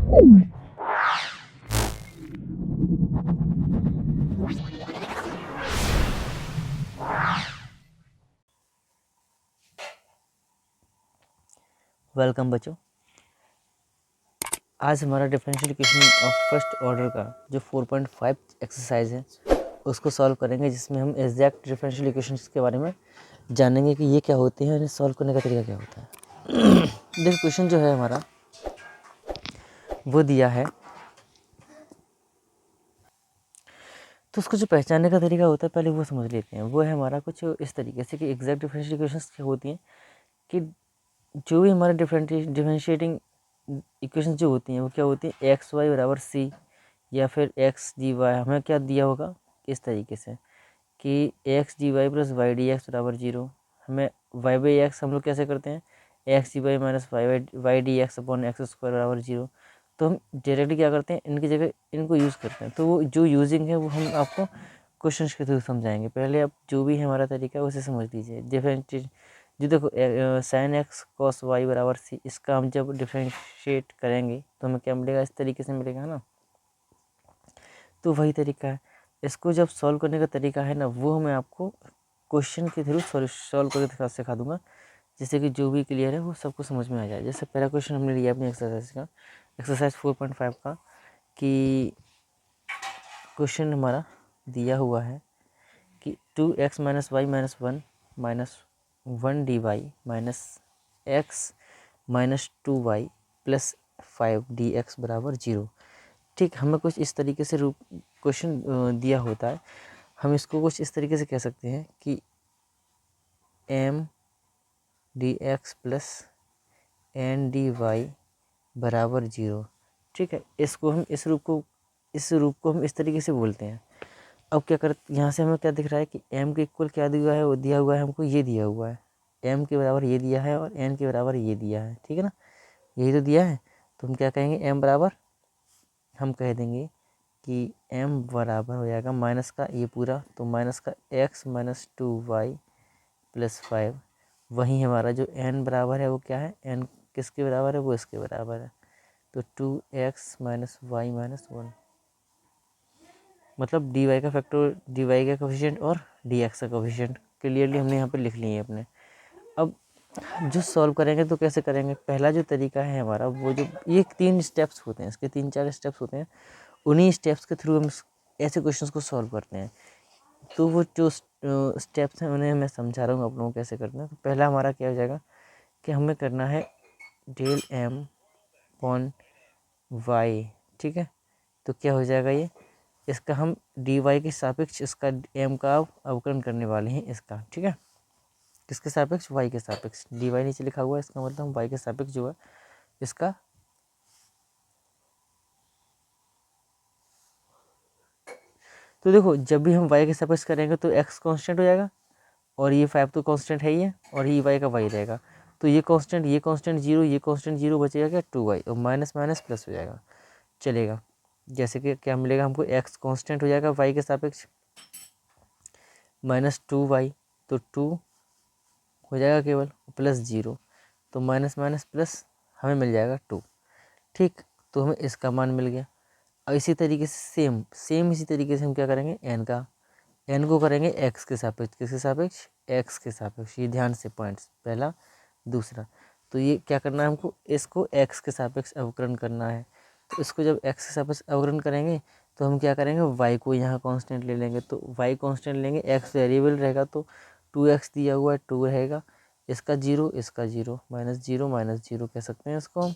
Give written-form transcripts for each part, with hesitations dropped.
Welcome बच्चों। आज हमारा differential equation of first order का जो 4.5 एक्सरसाइज है उसको सॉल्व करेंगे, जिसमें हम एग्जैक्ट डिफरेंशियल इक्वेशंस के बारे में जानेंगे कि ये क्या होते हैं और इन्हें सॉल्व करने का तरीका क्या होता है। देखो, क्वेश्चन जो है हमारा वो दिया है, तो उसको जो पहचानने का तरीका होता है पहले वो समझ लेते हैं। वो है हमारा कुछ इस तरीके से कि एग्जैक्ट डिफरेंशियल इक्वेशंस क्या होती हैं कि जो भी हमारे डिफरेंशिएटिंग इक्वेशन जो होती हैं वो क्या होती है, एक्स वाई बराबर सी या फिर एक्स डी वाई। हमें क्या दिया होगा इस तरीके से कि x d y plus y d x बराबर 0। हमें वाई बाई एक्स हम लोग कैसे करते हैं, x d y minus y d x upon x square बराबर 0। तो हम डायरेक्टली क्या करते हैं, इनकी जगह इनको यूज़ करते हैं। तो वो जो यूजिंग है वो हम आपको क्वेश्चन के थ्रू समझाएंगे। पहले आप जो भी हमारा तरीका है उसे समझ लीजिए। डिफरेंशिएट जो देखो, साइन एक्स कॉस वाई बराबर सी, इसका हम जब डिफरेंशिएट करेंगे तो हमें क्या मिलेगा, इस तरीके से मिलेगा ना। तो वही तरीका है, इसको जब सॉल्व करने का तरीका है ना वो मैं आपको क्वेश्चन के थ्रू सॉल्व करके सिखा दूंगा, जिससे कि जो भी क्लियर है वो सबको समझ में आ जाए। जैसे पहला क्वेश्चन हमने लिया अपनी एक्सरसाइज का, एक्सरसाइज 4.5 का, कि क्वेश्चन हमारा दिया हुआ है कि 2x minus y minus 1 minus 1 d y minus x minus 2y plus 5 d x बराबर 0। ठीक, हमें कुछ इस तरीके से क्वेश्चन दिया होता है। हम इसको कुछ इस तरीके से कह सकते हैं कि m d x plus n d y बराबर 0। ठीक है, इसको हम इस रूप को हम इस तरीके से बोलते हैं। अब क्या कर, यहाँ से हमें क्या दिख रहा है कि m के इक्वल क्या दिया है, वो दिया हुआ है हमको, ये दिया हुआ है m के बराबर ये दिया है और n के बराबर ये दिया है। ठीक है ना, यही तो दिया है। तो हम क्या कहेंगे, m बराबर हम कह देंगे कि m बराबर हो जाएगा माइनस का ये पूरा, तो माइनस का x माइनस 2y प्लस 5। वहीं हमारा जो n बराबर है वो क्या है, n किसके बराबर है, वो इसके बराबर है। तो 2x माइनस वाई माइनस 1, मतलब dy का फैक्टर, dy का कोफिशिएंट और dx का कोफिशिएंट क्लियरली हमने यहाँ पे लिख लिए अपने। अब जो सॉल्व करेंगे तो कैसे करेंगे, पहला जो तरीका है हमारा वो जो ये 3 स्टेप्स होते हैं, इसके 3-4 स्टेप्स होते हैं, उन्हीं स्टेप्स के थ्रू हम ऐसे क्वेश्चंस को सॉल्व करते हैं। तो वो जो स्टेप्स हैं उन्हें मैं समझा रहा हूँ आप लोगों को कैसे करना है। तो पहला हमारा क्या हो जाएगा कि हमें करना है डेल m अपॉन वाई। ठीक है, तो क्या हो जाएगा ये, इसका हम डी वाई के सापेक्ष इसका m का अवकलन करने वाले हैं इसका। ठीक है, किसके सापेक्ष, y के सापेक्ष। डी वाई नीचे लिखा हुआ है, इसका मतलब हम y के सापेक्ष जो है इसका, तो देखो जब भी हम y के सापेक्ष करेंगे तो x कांस्टेंट हो जाएगा और ये 5 तो कांस्टेंट है ही है और ये y का y रहेगा। तो ये कांस्टेंट 0, ये कांस्टेंट 0 बचेगा क्या, 2y, और माइनस माइनस प्लस हो जाएगा, चलेगा। जैसे कि क्या मिलेगा हमको, x कांस्टेंट हो जाएगा y के सापेक्ष माइनस 2y, तो 2 हो जाएगा केवल, प्लस 0, तो माइनस माइनस प्लस हमें मिल जाएगा 2। ठीक, तो हमें इसका मान मिल गया। और इसी तरीके से सेम इसी तरीके से हम क्या करेंगे, n को करेंगे x के सापेक्ष, किसके सापेक्ष, x के सापेक्ष। ये ध्यान से पॉइंट्स, पहला दूसरा। तो ये क्या करना है हमको, इसको x के सापेक्ष अवकलन करना है। तो इसको जब x के सापेक्ष अवकलन करेंगे तो हम क्या करेंगे, y को यहाँ कांस्टेंट ले लेंगे। तो y कांस्टेंट लेंगे, x वेरिएबल रहेगा तो 2x दिया हुआ है, 2 रहेगा, इसका 0, इसका 0, माइनस जीरो कह सकते हैं इसको हम,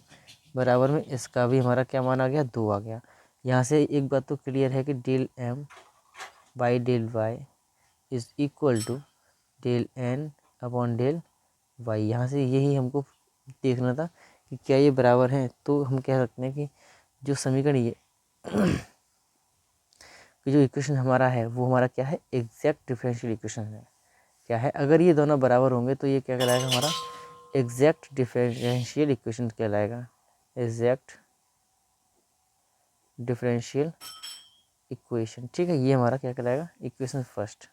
बराबर में इसका भी हमारा क्या मान आ गया, 2 आ गया। यहाँ से एक बात तो क्लियर है कि del m by del y is equal to del n upon del y। यहाँ से यही हमको देखना था कि क्या ये बराबर हैं। तो हम कह सकते हैं कि जो समीकरण ये कि जो इक्वेशन हमारा है वो हमारा क्या है, एग्जैक्ट डिफरेंशियल इक्वेशन है। क्या है, अगर ये दोनों बराबर होंगे तो ये क्या कहलाएगा, हमारा एग्जैक्ट डिफरेंशियल इक्वेशन कहलाएगा, एग्जैक्ट डिफरेंशियल इक्वेशन। ठीक है, ये हमारा क्या कहलाएगा, equation first,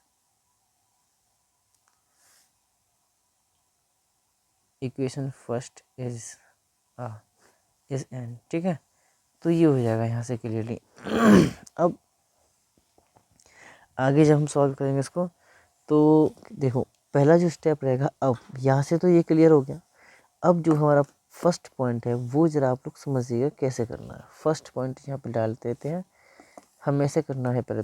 equation first is an. ठीक है, तो ये हो जाएगा यहाँ से क्लियरली। अब आगे जब हम सॉल्व करेंगे इसको, तो देखो पहला जो स्टेप रहेगा, अब यहाँ से तो ये क्लियर हो गया। अब जो हमारा फर्स्ट पॉइंट है वो ज़रा आप लोग समझिएगा कैसे करना है। फर्स्ट पॉइंट यहाँ पे डाल देते हैं, हमें ऐसे करना है पहले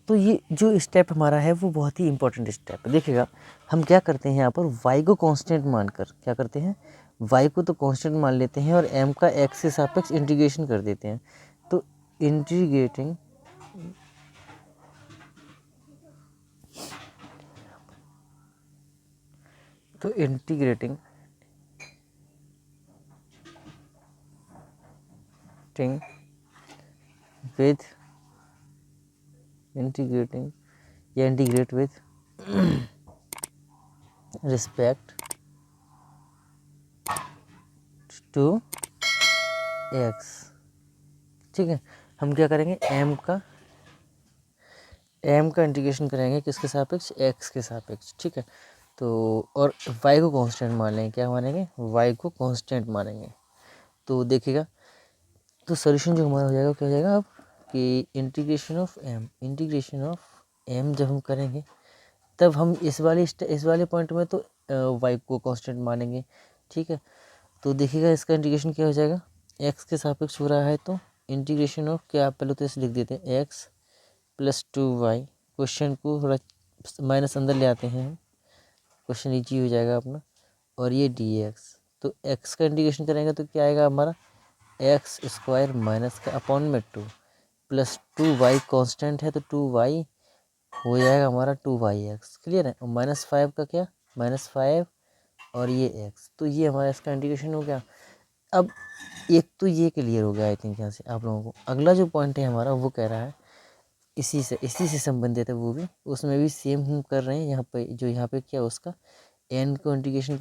तो ये जो स्टेप हमारा है वो बहुत ही इंपॉर्टेंट स्टेप है। देखिएगा हम क्या करते हैं यहाँ पर, y को कांस्टेंट मानकर क्या करते हैं, y को तो कांस्टेंट मान लेते हैं और m का x के सापेक्ष इंटीग्रेशन कर देते हैं। तो इंटीग्रेटिंग इंटीग्रेटिंग विद इंटीग्रेटिंग या integrate with respect to x। ठीक है, हम क्या करेंगे, m का इंटीग्रेशन करेंगे किसके सापेक्ष, x के सापेक्ष। ठीक है, तो और y को कांस्टेंट मान लेंगे, क्या मानेंगे, y को कांस्टेंट मानेंगे। तो देखिएगा तो सॉल्यूशन जो हमारा हो जाएगा क्या हो जाएगा अब, कि इंटीग्रेशन ऑफ m जब हम करेंगे तब हम इस वाले पॉइंट में तो y को कांस्टेंट मानेंगे। ठीक है, तो देखिएगा इसका इंटीग्रेशन क्या हो जाएगा, x के सापेक्ष हो रहा है तो इंटीग्रेशन ऑफ क्या, पहले तो इसे लिख देते हैं x प्लस 2y। क्वेश्चन को थोड़ा माइनस अंदर ले आते हैं हम, क्वेश्चन इजी हो जाएगा अपना। और ये dx, तो x का इंटीग्रेशन करेंगे तो क्या आएगा हमारा, एक्स स्क्वायर माइनस का अपॉन में 2 प्लस 2y कांस्टेंट है तो 2y हो जाएगा हमारा 2yx। क्लियर है, और -5 का क्या, -5 और ये x, तो ये हमारा इसका इंटीग्रेशन हो गया। अब एक तो ये क्लियर हो गया आई थिंक यहाँ से आप लोगों को। अगला जो पॉइंट है हमारा वो कह रहा है इसी से संबंधित है, वो भी उसमें भी सेम हम कर रहे हैं। यहाँ पे जो यहाँ पे क्या उसका n को इंटीग्रेशन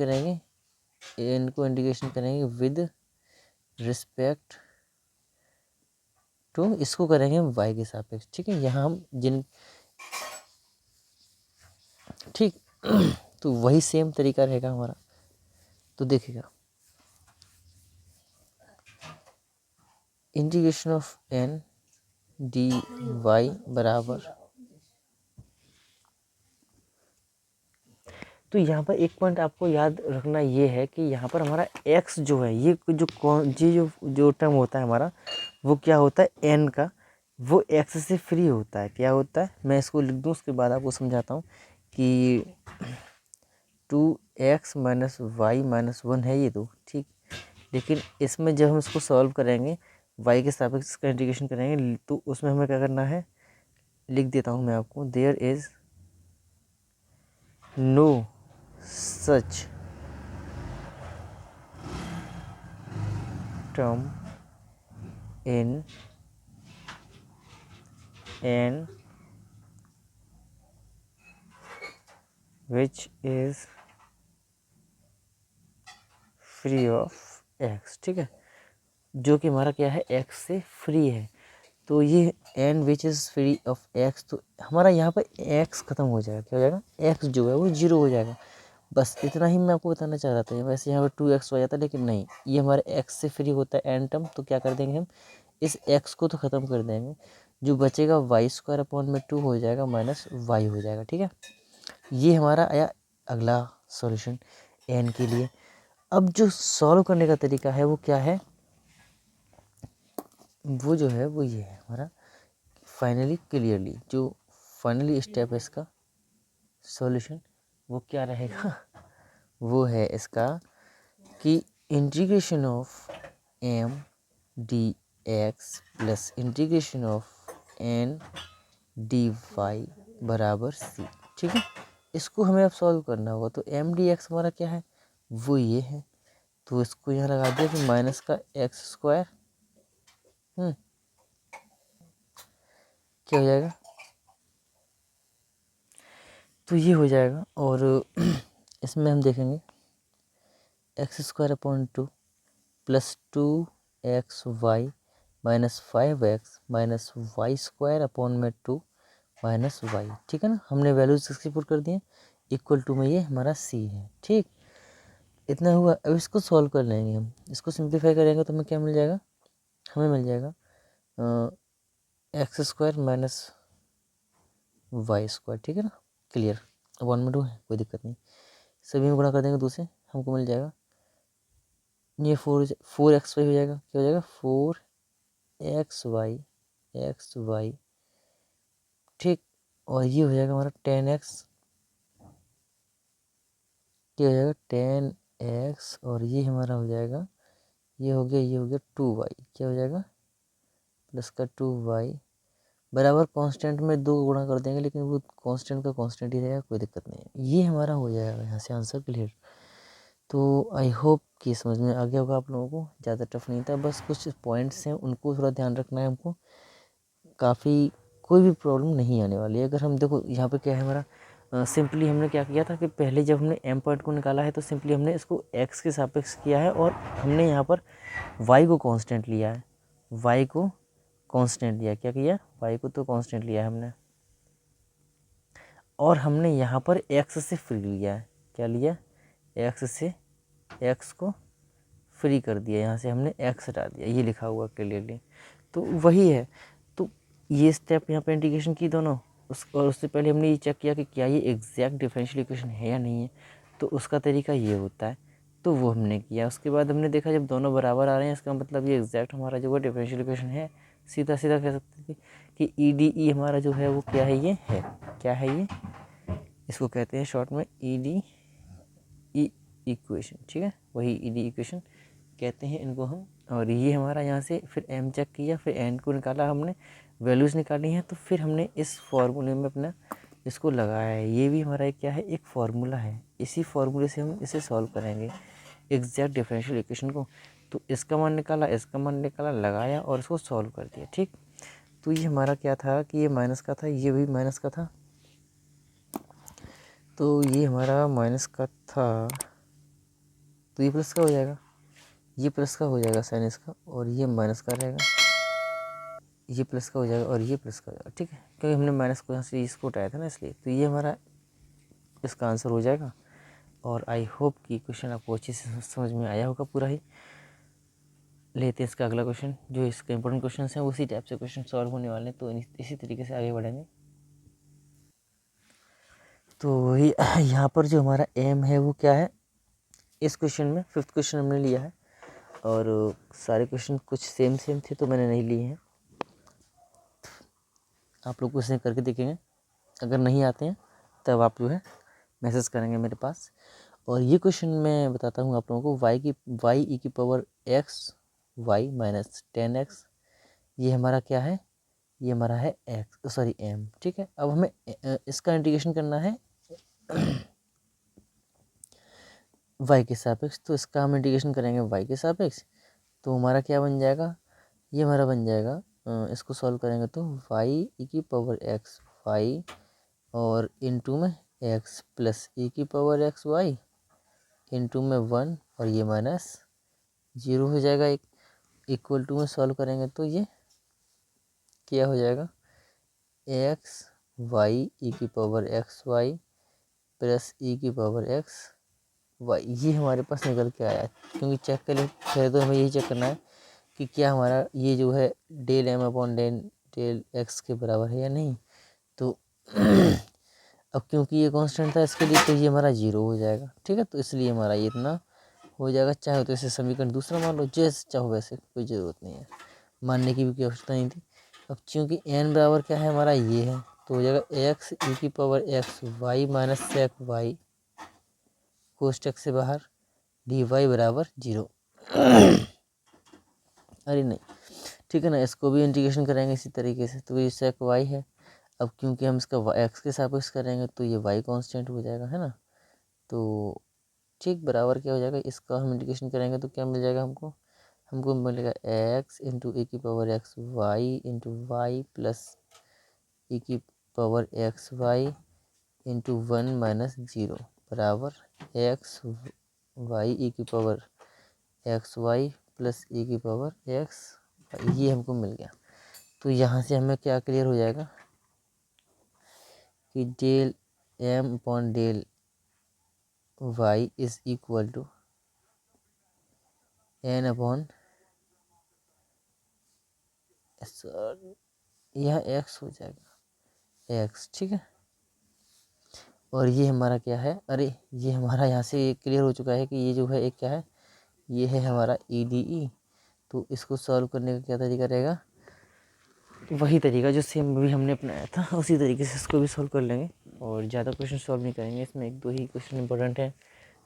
करेंगे विद रिस्पेक्ट टू, इसको करेंगे हम y के सापेक्ष। ठीक है, यहाँ हम ठीक तो वही सेम तरीका रहेगा हमारा। तो देखिएगा इंटीग्रेशन ऑफ n dy बराबर, तो यहाँ पर एक पॉइंट आपको याद रखना ये है कि यहाँ पर हमारा x जो है, ये जो टर्म होता है हमारा, वो क्या होता है n का, वो x से फ्री होता है। क्या होता है, मैं इसको लिख दूँ उसके बाद आपको समझाता हूँ कि 2x माइनस वाई माइनस 1 है ये तो ठीक। लेकिन इसमें जब हम इसको सॉल्व करेंगे, y के सापेक्ष इसका इंटीग्रेशन करेंगे, तो उसमें हमें क्या करना है, लिख देता हूँ मैं आपको, there is no such term in n which is free of x। ठीक है, जो कि हमारा क्या है, x से फ्री है। तो ये n which is free of x, तो हमारा यहाँ पर x ख़त्म हो जाएगा। क्या हो जाएगा, x जो है वो 0 हो जाएगा। बस इतना ही मैं आपको बताना चाह रहा था। वैसे यहाँ पर 2x हो जाता, लेकिन नहीं, ये हमारे x से फ्री होता है n टर्म। तो क्या कर देंगे हम, इस x को तो ख़त्म कर देंगे, जो बचेगा y स्क्वायर अपॉन में 2 हो जाएगा माइनस y हो जाएगा। ठीक है, ये हमारा आया अगला सॉल्यूशन n के लिए। अब जो सॉल्व करने का तरीका है वो क्या है, वो जो है वो ये है हमारा फाइनली क्लियरली, जो फाइनली स्टेप है इसका सॉल्यूशन, वो क्या रहेगा, वो है इसका कि integration of m dx plus integration of n dy बराबर c। ठीक है, इसको हमें अब सॉल्व करना होगा। तो m dx हमारा क्या है, वो ये है, तो इसको यहाँ लगा दिया कि माइनस का एक्स स्क्वायर क्या हो जाएगा, तो ये हो जाएगा। और इसमें हम देखेंगे x square upon 2 plus 2xy minus 5x minus y square upon में 2 माइनस वाई। ठीक है ना, हमने वैल्यूज इसकी पुट कर दिए, इक्वल टू में ये हमारा c है। ठीक, इतना हुआ। अब इसको सॉल्व कर लेंगे हम, इसको सिंप्लीफाई करेंगे तो हमें क्या मिल जाएगा, हमें मिल जाएगा x square minus y square, ठीक है ना, क्लियर। 1/2 है, कोई दिक्कत नहीं, सभी में गुणा कर देंगे 2 से, हमको मिल जाएगा ये 4x वाई हो जाएगा, क्या हो जाएगा 4x वाई, ठीक। और ये हो जाएगा हमारा 10x, क्या हो जाएगा 10x, और ये हमारा हो जाएगा, ये हो गया 2y, क्या हो जाएगा प्लस का 2y बराबर कांस्टेंट में 2 गुणा कर देंगे, लेकिन वो कांस्टेंट का कांस्टेंट ही रहेगा, कोई दिक्कत नहीं है। ये हमारा हो जाएगा यहाँ से आंसर क्लियर। तो आई होप कि समझ में आ गया होगा आप लोगों को, ज़्यादा टफ नहीं था, बस कुछ पॉइंट्स हैं उनको थोड़ा ध्यान रखना है हमको, काफ़ी कोई भी प्रॉब्लम नहीं आने वाली है। अगर हम देखो यहाँ पे क्या है हमारा, सिंपली हमने क्या किया था कि पहले जब हमने m पॉइंट को निकाला है तो सिंपली हमने इसको x के सापेक्ष किया है, और हमने यहाँ पर y को कांस्टेंट लिया है, y को कांस्टेंट लिया, क्या किया, y को तो कांस्टेंट लिया है हमने, और हमने यहाँ पर x से फ्री लिया है, क्या लिया, x से x को फ्री कर दिया, यहाँ से हमने x हटा दिया, ये लिखा हुआ क्लियरली, तो वही है। तो ये स्टेप यहाँ पे इंटीग्रेशन की दोनों, और उससे पहले हमने ये चेक किया कि क्या ये एग्जैक्ट डिफरेंशियल इक्वेशन है या नहीं है, तो उसका तरीका ये होता है, तो वो हमने किया। उसके बाद हमने देखा जब दोनों बराबर आ रहे हैं, इसका मतलब ये एग्जैक्ट हमारा जो है डिफरेंशियल इक्वेशन है, सीधा सीधा कह सकते थे कि EDE हमारा जो है वो क्या है, ये है, क्या है ये, इसको कहते हैं शॉर्ट में EDE इक्वेशन, ठीक है, वही EDE इक्वेशन कहते हैं इनको हम। और ये हमारा यहाँ से फिर m चेक किया, फिर n को निकाला, हमने वैल्यूज़ निकाली हैं, तो फिर हमने इस फार्मूले में अपना इसको लगाया है। ये भी हमारा एक क्या है, एक फार्मूला है, इसी फार्मूले से हम इसे सॉल्व करेंगे एग्जैक्ट डिफरेंशियल इक्वेशन को। तो इसका मान निकाला, इसका मान निकाला, लगाया और इसको सॉल्व कर दिया, ठीक। तो ये हमारा क्या था कि ये माइनस का था, ये भी माइनस का था, तो ये हमारा माइनस का था, तो ये प्लस का हो जाएगा, ये प्लस का हो जाएगा साइन इसका, और ये माइनस का रहेगा, ये प्लस का हो जाएगा, और ये प्लस का हो जाएगा, ठीक है, क्योंकि हमने माइनस को यहाँ से इसको उठाया था ना, इसलिए। तो ये हमारा इसका आंसर हो जाएगा। और आई होप कि क्वेश्चन आपको अच्छे से समझ में आया होगा पूरा ही। लेते हैं इसका अगला क्वेश्चन, जो इसके इंपॉर्टेंट क्वेश्चन हैं उसी टाइप से क्वेश्चन सॉल्व होने वाले हैं, तो इसी तरीके से आगे बढ़ेंगे। तो वही यहाँ पर जो हमारा एम है वो क्या है, इस क्वेश्चन में 5th क्वेश्चन हमने लिया है, और सारे क्वेश्चन कुछ सेम थे तो मैंने नहीं लिए हैं, आप लोग क्वेश्चन करके देखेंगे, अगर नहीं आते हैं तब आप जो है मैसेज करेंगे मेरे पास। और ये क्वेश्चन मैं बताता हूँ आप लोगों को, वाई ई की power x y minus 10x, ये हमारा क्या है, ये हमारा है m, ठीक है। अब हमें इसका इंटीग्रेशन करना है y के सापेक्ष, तो इसका हम इंटीग्रेशन करेंगे y के सापेक्ष, तो हमारा क्या बन जाएगा, ये हमारा बन जाएगा, इसको सॉल्व करेंगे तो y ई की पावर x y, और इनटू में x प्लस ई की पावर x y, इनटू में 1, और ये माइनस 0 हो जाएगा। एक इक्वल टू में सॉल्व करेंगे तो ये क्या हो जाएगा, एक्स वाई ई की power x y plus e की पावर एक्स वाई, ये हमारे पास निकल के आया है। क्योंकि चेक करें पहले तो हमें यही चेक करना है कि क्या हमारा ये जो है del m upon del x के बराबर है या नहीं। तो अब क्योंकि ये कांस्टेंट था इसके लिए, तो ये हमारा 0 हो जाएगा, ठीक है। तो इसलिए हमारा ये इतना हो जाएगा, चाहे तो इसे समीकरण दूसरा मान लो, जैसे चाहो वैसे, कोई ज़रूरत नहीं है, मानने की भी कोई आवश्यकता नहीं थी। अब चूँकि n बराबर क्या है हमारा, ये है, तो हो जाएगा एक्स ई की power x y minus sec y, कोष्टक से बाहर डी वाई बराबर 0। अरे नहीं, ठीक है ना, इसको भी इंटीग्रेशन करेंगे इसी तरीके से, तो ये सेक वाई है। अब क्योंकि हम इसका एक्स के सापेक्ष करेंगे तो ये वाई कांस्टेंट हो जाएगा, है ना। तो ठीक बराबर क्या हो जाएगा, इसका हम इंटीग्रेशन करेंगे तो क्या मिल जाएगा हमको मिलेगा एक्स इंटू ए की power x y into y plus e की power x y into 1 minus 0 बराबर एक्स वाई ई की power x y plus e की पावर एक्स, ये हमको मिल गया। तो यहाँ से हमें क्या क्लियर हो जाएगा कि del m upon del y is equal to n upon यह एक्स हो जाएगा एक्स, ठीक है। और ये हमारा क्या है, अरे ये हमारा यहाँ से क्लियर हो चुका है कि ये जो है एक क्या है, ये है हमारा EDE। तो इसको सॉल्व करने का क्या तरीका रहेगा, वही तरीका जो सेम भी हमने अपनाया था उसी तरीके से इसको भी सॉल्व कर लेंगे। और ज़्यादा क्वेश्चन सॉल्व नहीं करेंगे, इसमें एक दो ही क्वेश्चन इंपॉर्टेंट हैं,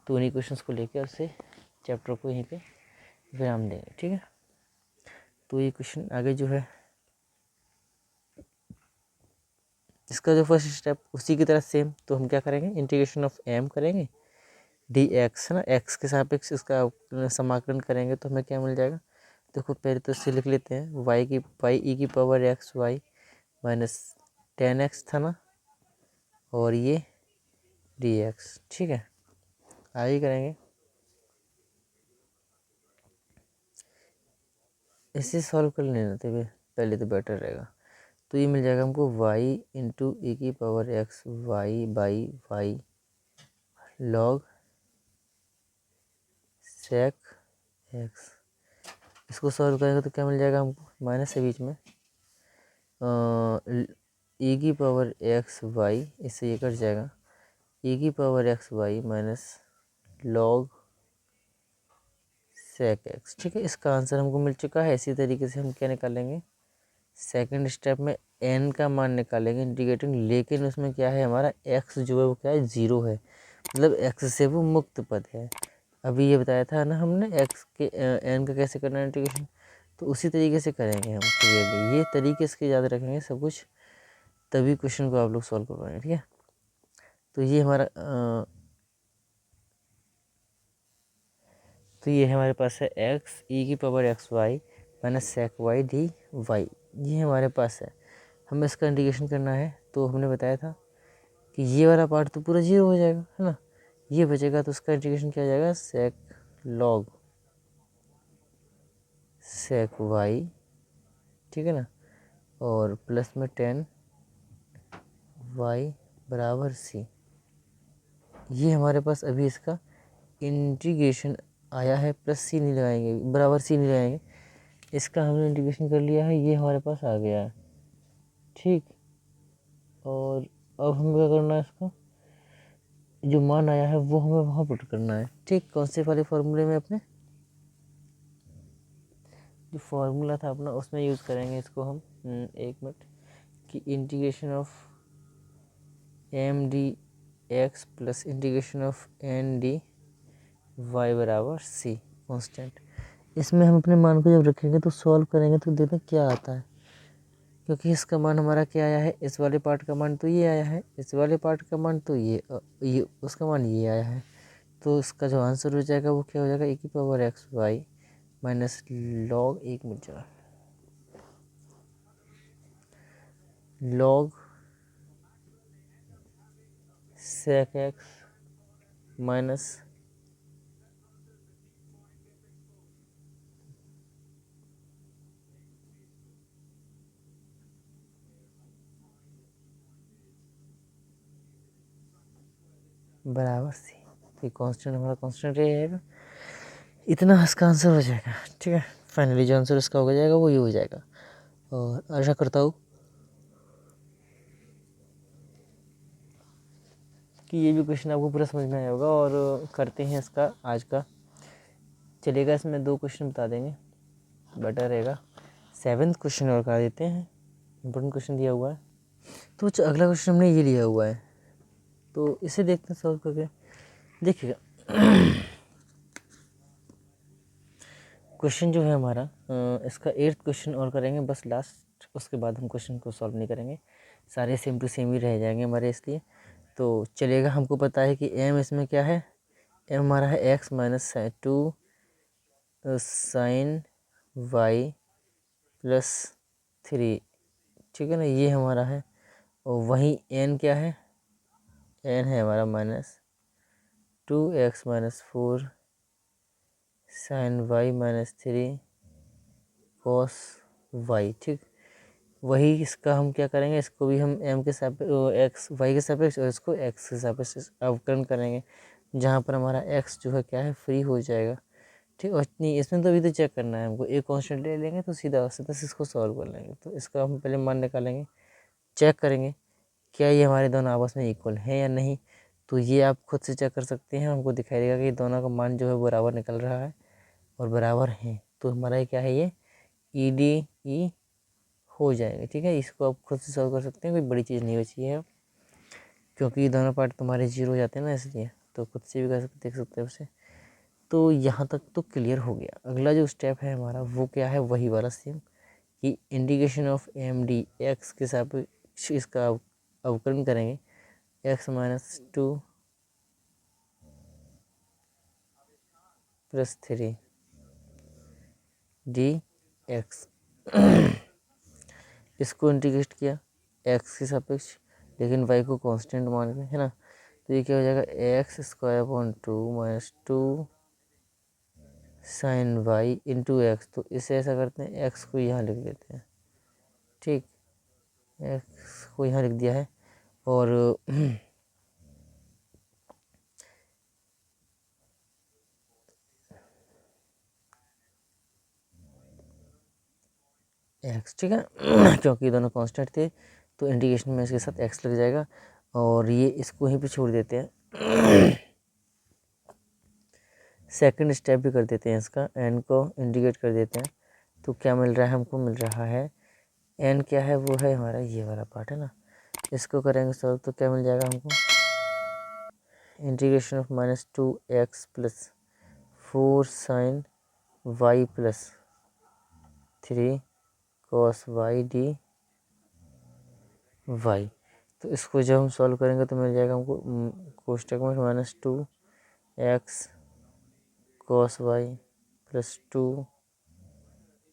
तो उन्हीं क्वेश्चंस को लेकर उससे चैप्टर को यहीं पे विराम देंगे, ठीक है। तो ये क्वेश्चन आगे जो है इसका जो फर्स्ट स्टेप उसी की तरह सेम, तो हम क्या करेंगे, इंटीग्रेशन ऑफ m करेंगे dx, है ना, x के सापेक्ष इसका समाकलन करेंगे तो हमें क्या मिल जाएगा। देखो पहले तो इससे लिख लेते हैं, y e की power x y minus 10x था ना, और ये dx, ठीक है। आगे करेंगे, इसे सॉल्व कर लेना तो पहले तो बेटर रहेगा। तो ये मिल जाएगा हमको y इंटू ई की power x y by y log sec x। इसको सॉल्व करेंगे तो क्या मिल जाएगा हमको, माइनस के बीच में ई की पावर x y, इससे ये कट जाएगा, ई की power x y minus log sec x, ठीक है। इसका आंसर हमको मिल चुका है। इसी तरीके से हम क्या निकालेंगे, सेकंड स्टेप में n का मान निकालेंगे इंटीग्रेटिंग, लेकिन उसमें क्या है हमारा x जो है वो क्या है, 0 है, मतलब x से वो मुक्त पद है। अभी ये बताया था ना हमने x के n का कैसे करना है इंटीग्रेशन, तो उसी तरीके से करेंगे हम क्लियरली। ये तरीके इसके याद रखेंगे सब कुछ, तभी क्वेश्चन को आप लोग सॉल्व कर पाएंगे, ठीक है। तो ये हमारा तो ये हमारे पास है x e की power x y minus sec y d y, ये हमारे पास है। हमें इसका इंटीग्रेशन करना है, तो हमने बताया था कि ये वाला पार्ट तो पूरा 0 हो जाएगा, है ना, ये बचेगा, तो उसका इंटीग्रेशन क्या हो जाएगा, सेक लॉग सेक वाई, ठीक है ना, और प्लस में 10 y बराबर c। ये हमारे पास अभी इसका इंटीग्रेशन आया है, प्लस सी नहीं लगाएंगे, बराबर सी नहीं लगाएंगे, इसका हमने इंटीग्रेशन कर लिया है, ये हमारे पास आ गया है, ठीक। और अब हमें क्या करना है, इसका जो मान आया है वो हमें वहाँ पुट करना है, ठीक। कौन से वाले फार्मूले में, अपने जो फार्मूला था अपना उसमें यूज़ करेंगे इसको हम। एक मिनट, कि integration of m d x plus integration of n d y बराबर सी कॉन्स्टेंट। इसमें हम अपने मान को जब रखेंगे तो सॉल्व करेंगे तो देखना क्या आता है, क्योंकि इसका मान हमारा क्या आया है, इस वाले पार्ट का मान तो ये आया है, इस वाले पार्ट का मान तो ये उसका मान ये आया है। तो इसका जो आंसर हो जाएगा वो क्या हो जाएगा, e की power x y minus log, एक मिनट जरा, लॉग सेक एक्स माइनस बराबर सी। तो कांस्टेंट हमारा कांस्टेंट रहेगा, इतना इसका आंसर हो जाएगा, ठीक है। फाइनली जो आंसर इसका हो जाएगा वो ये हो जाएगा। और आशा करता हूँ कि ये भी क्वेश्चन आपको पूरा समझ में आया होगा। और करते हैं इसका आज का, चलेगा, इसमें 2 क्वेश्चन बता देंगे, बेटर रहेगा। 7th क्वेश्चन और कर देते हैं, इंपॉर्टेंट क्वेश्चन दिया हुआ है। तो अगला क्वेश्चन हमने ये लिया हुआ है, तो इसे देखते हैं सॉल्व करके। देखिएगा क्वेश्चन जो है हमारा, इसका 8th क्वेश्चन और करेंगे बस लास्ट, उसके बाद हम क्वेश्चन को सॉल्व नहीं करेंगे, सारे सेम टू सेम ही रह जाएंगे हमारे, इसलिए तो चलेगा। हमको पता है कि m इसमें क्या है, m हमारा है x minus 2 sine y plus 3, ठीक है ना, ये हमारा है। और वहीं n क्या है, n है हमारा minus 2x minus 4 sine y minus 3 cos y, ठीक। वही इसका हम क्या करेंगे, इसको भी हम m के सापेक्ष y के सापेक्ष और इसको x के सापेक्ष अवकलन करेंगे, जहाँ पर हमारा x जो है क्या है, फ्री हो जाएगा, ठीक है। नहीं, इसमें तो अभी तो चेक करना है हमको, एक कांस्टेंट ले लेंगे तो सीधा सीधा इसको सॉल्व कर लेंगे। तो इसका हम पहले मान निकालेंगे, चेक करेंगे क्या ये हमारे दोनों आपस में इक्वल है या नहीं। तो ये आप खुद से चेक कर सकते हैं, हमको दिखाई देगा कि दोनों का मान जो है बराबर निकल रहा है और बराबर है। तो हमारा क्या है, ये EDE हो जाएगा। ठीक है, इसको आप खुद से सॉल्व कर सकते हैं, कोई बड़ी चीज़ नहीं बची है, क्योंकि दोनों पार्ट तुम्हारे जीरो हो जाते हैं ना, इसलिए तो खुद से भी कर सकते, देख सकते हैं उसे। तो यहाँ तक तो क्लियर हो गया। अगला जो स्टेप है हमारा वो क्या है, वही वाला सेम, कि इंटीग्रेशन ऑफ MDX के सापेक्ष इसका अवकलन करेंगे, x-2 + 3 dx। इसको इंटीग्रेट किया x के सापेक्ष, लेकिन y को कांस्टेंट मान के, है ना। तो ये क्या हो जाएगा, x² - 2 sin y × x। तो इसे ऐसा करते हैं, x को यहाँ लिख देते हैं। ठीक, x को यहाँ लिख दिया है, और x, ठीक है। क्योंकि दोनों कांस्टेंट थे तो इंटीग्रेशन में इसके साथ x लग जाएगा, और ये इसको यहीं पे छोड़ देते हैं। सेकंड स्टेप भी कर देते हैं, इसका n को इंटीग्रेट कर देते हैं। तो क्या मिल रहा है हमको, मिल रहा है n क्या है, वो है हमारा ये वाला पार्ट, है ना। इसको करेंगे सॉल्व तो क्या मिल जाएगा हमको, integration of -2x + 4 sin y + 3 cos y dy। तो इसको जब हम सॉल्व करेंगे तो मिल जाएगा हमको कोष्टक में -2x cos y + 2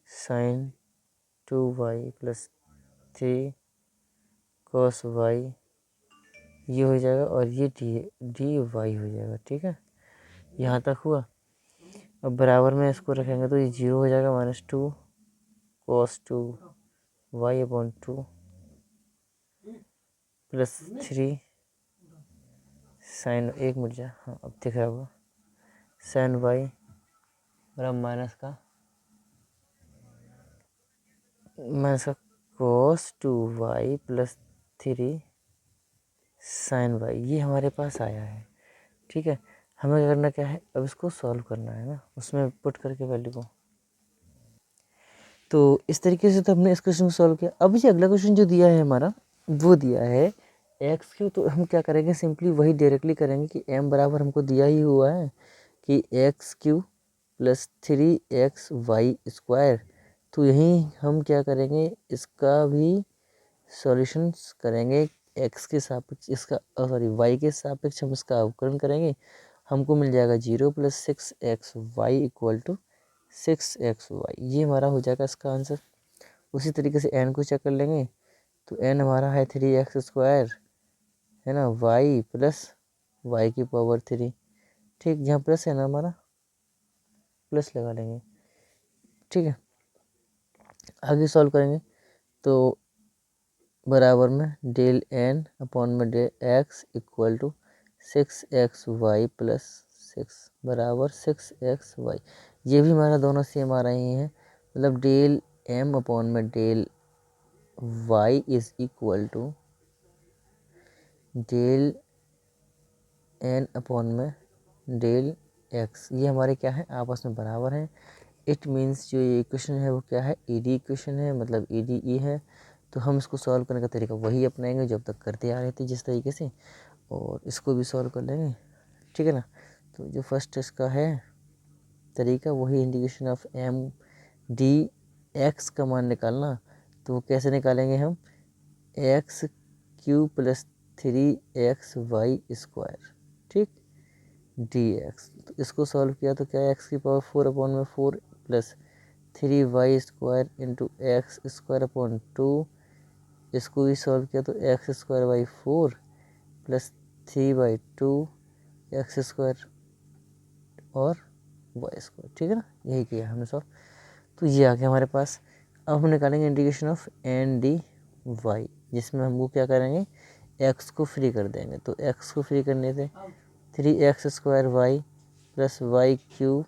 sin 2y + 3 cos y, ये हो जाएगा, और ये dy हो जाएगा। ठीक है, यहाँ तक हुआ। अब बराबर में इसको रखेंगे तो ये 0 हो जाएगा, -2 cos 2y/2 + 3 sin, एक मिनट जा, हाँ अब दिख रहा होगा, sin y बराबर माइनस का cos 2y + 3 sin y, ये हमारे पास आया है। ठीक है, हमें क्या करना, क्या है, अब इसको सॉल्व करना है ना, उसमें पुट करके वैल्यू को। तो इस तरीके से तो हमने इस क्वेश्चन को सॉल्व किया। अब ये अगला क्वेश्चन जो दिया है हमारा, वो दिया है x3। तो हम क्या करेंगे, सिंपली वही डायरेक्टली करेंगे कि m बराबर हमको दिया ही हुआ है कि x³ + 3xy²। तो यहीं हम क्या करेंगे, इसका भी सॉल्यूशंस करेंगे, x के सापेक्ष इसका, सॉरी y के सापेक्ष हम इसका अवकलन करेंगे। हमको मिल जाएगा 0 + 6xy = 6xy। ये हमारा हो जाएगा इसका आंसर। उसी तरीके से n को चेक कर लेंगे, तो n हमारा है 3x², है ना, y + y⁴। ठीक, जहाँ प्लस है ना हमारा, प्लस लगा लेंगे। ठीक है, आगे सॉल्व करेंगे तो बराबर में del n/del x = 6xy + 6 बराबर 6xy। ये भी हमारा दोनों सेम आ रहे हैं, मतलब del m/del y = del n/del x। ये हमारे क्या है, आपस में बराबर हैं। इट मीन्स जो ये इक्वेशन है वो क्या है, ED इक्वेशन है, मतलब EDE है। तो हम इसको सॉल्व करने का तरीका वही अपनाएंगे जो अब तक करते आ रहे थे जिस तरीके से, और इसको भी सॉल्व कर लेंगे। ठीक है ना। तो जो फर्स्ट इसका है तरीका, वही इंटीग्रेशन ऑफ MDX का मान निकालना। तो कैसे निकालेंगे हम, x³ + 3xy², ठीक, dx। तो इसको सॉल्व किया तो क्या है, x⁴/4 + 3y² × x²/2। इसको भी सॉल्व किया तो x²/4 + 3/2 x² और y²। ठीक है ना, यही किया हमने सॉल्व। तो ये आ गया हमारे पास। अब हम निकालेंगे इंटीग्रेशन ऑफ NDy, जिसमें हम वो क्या करेंगे, x को फ्री कर देंगे। तो x को फ्री करने से 3x² y + y³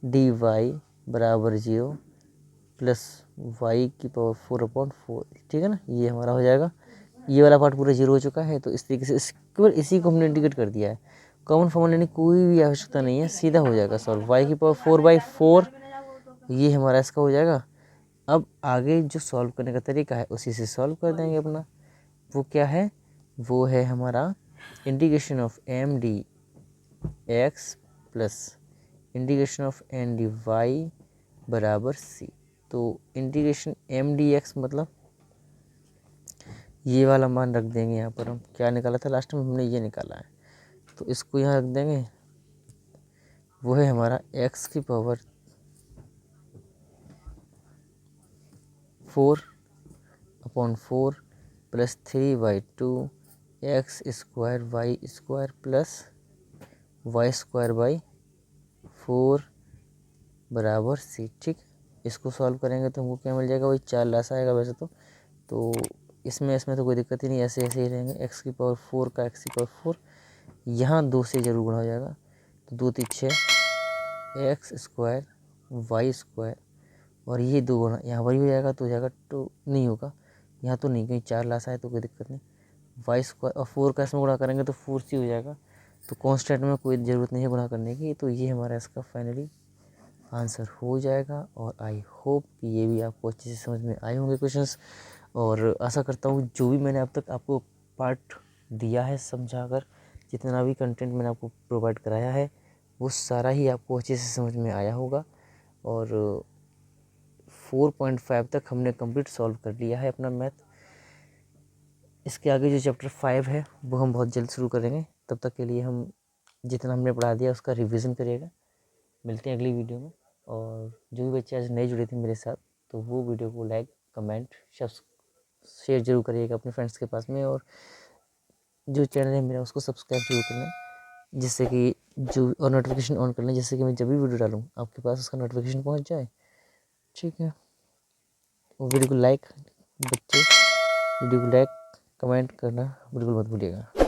D y बराबर 0 प्लस वाई की पावर 4/4, ठीक है ना। ये हमारा हो जाएगा, ये वाला पार्ट पूरा 0 हो चुका है। तो इस तरीके से केवल इसी को हमने इंटीग्रेट कर दिया है। कॉमन फॉर्मूला लेने की कोई भी आवश्यकता नहीं है, सीधा हो जाएगा सॉल्व। वाई की पावर 4/4 ये हमारा इसका हो जाएगा। अब आगे जो सॉल्व करने का तरीका है उसी से सॉल्व कर देंगे अपना। वो क्या है, वो है हमारा integration of m d x plus integration of n d y बराबर सी। तो इंटीग्रेशन एम डी एक्स मतलब ये वाला मान रख देंगे यहाँ पर। हम क्या निकाला था लास्ट में, हमने ये निकाला है, तो इसको यहाँ रख देंगे। वो है हमारा x की power 4/4 plus 3/2 x square y square plus y square by 4 बराबर सी, ठीक। इसको सॉल्व करेंगे तो हमको क्या मिल जाएगा, वही 4 लासा आएगा वैसे तो इसमें तो कोई दिक्कत ही नहीं, ऐसे ऐसे ही रहेंगे। x की पावर 4 का x की पावर 4 यहाँ 2 से जरूर गुणा हो जाएगा, तो 2 3 6 एक्स स्क्वायर वाई स्क्वायर और ये 2 गुणा यहाँ पर ही हो जाएगा, तो हो जाएगा तो नहीं होगा यहाँ, तो नहीं, कहीं 4 लासा है तो कोई दिक्कत नहीं। वाई स्क्वायर और 4 का इसमें गुणा करेंगे तो 4 सी हो जाएगा, तो कांस्टेंट में कोई ज़रूरत नहीं है गुणा करने की। तो ये हमारा इसका फाइनली आंसर हो जाएगा। और आई होप कि ये भी आपको अच्छे से समझ में आए होंगे क्वेश्चंस, और आशा करता हूँ जो भी मैंने अब तक आपको पार्ट दिया है समझाकर, जितना भी कंटेंट मैंने आपको प्रोवाइड कराया है वो सारा ही आपको अच्छे से समझ में आया होगा। और 4.5 तक हमने कंप्लीट सॉल्व कर लिया है अपना मैथ। इसके आगे जो चैप्टर 5 है वो हम बहुत जल्द शुरू करेंगे। तब तक के लिए हम जितना हमने पढ़ा दिया उसका रिवीजन करिएगा। मिलते हैं अगली वीडियो में। और जो भी बच्चे आज नए जुड़े थे मेरे साथ, तो वो वीडियो को लाइक कमेंट शेयर जरूर करिएगा अपने फ्रेंड्स के पास में। और जो चैनल है मेरा उसको सब्सक्राइब जरूर कर लें, जिससे कि जो और नोटिफिकेशन ऑन कर लें, जिससे कि मैं जब भी वीडियो डालूँ आपके पास उसका नोटिफिकेशन पहुंच जाए, ठीक है। वो वीडियो को लाइक, बच्चे वीडियो को लाइक कमेंट करना बिल्कुल मत भूलिएगा।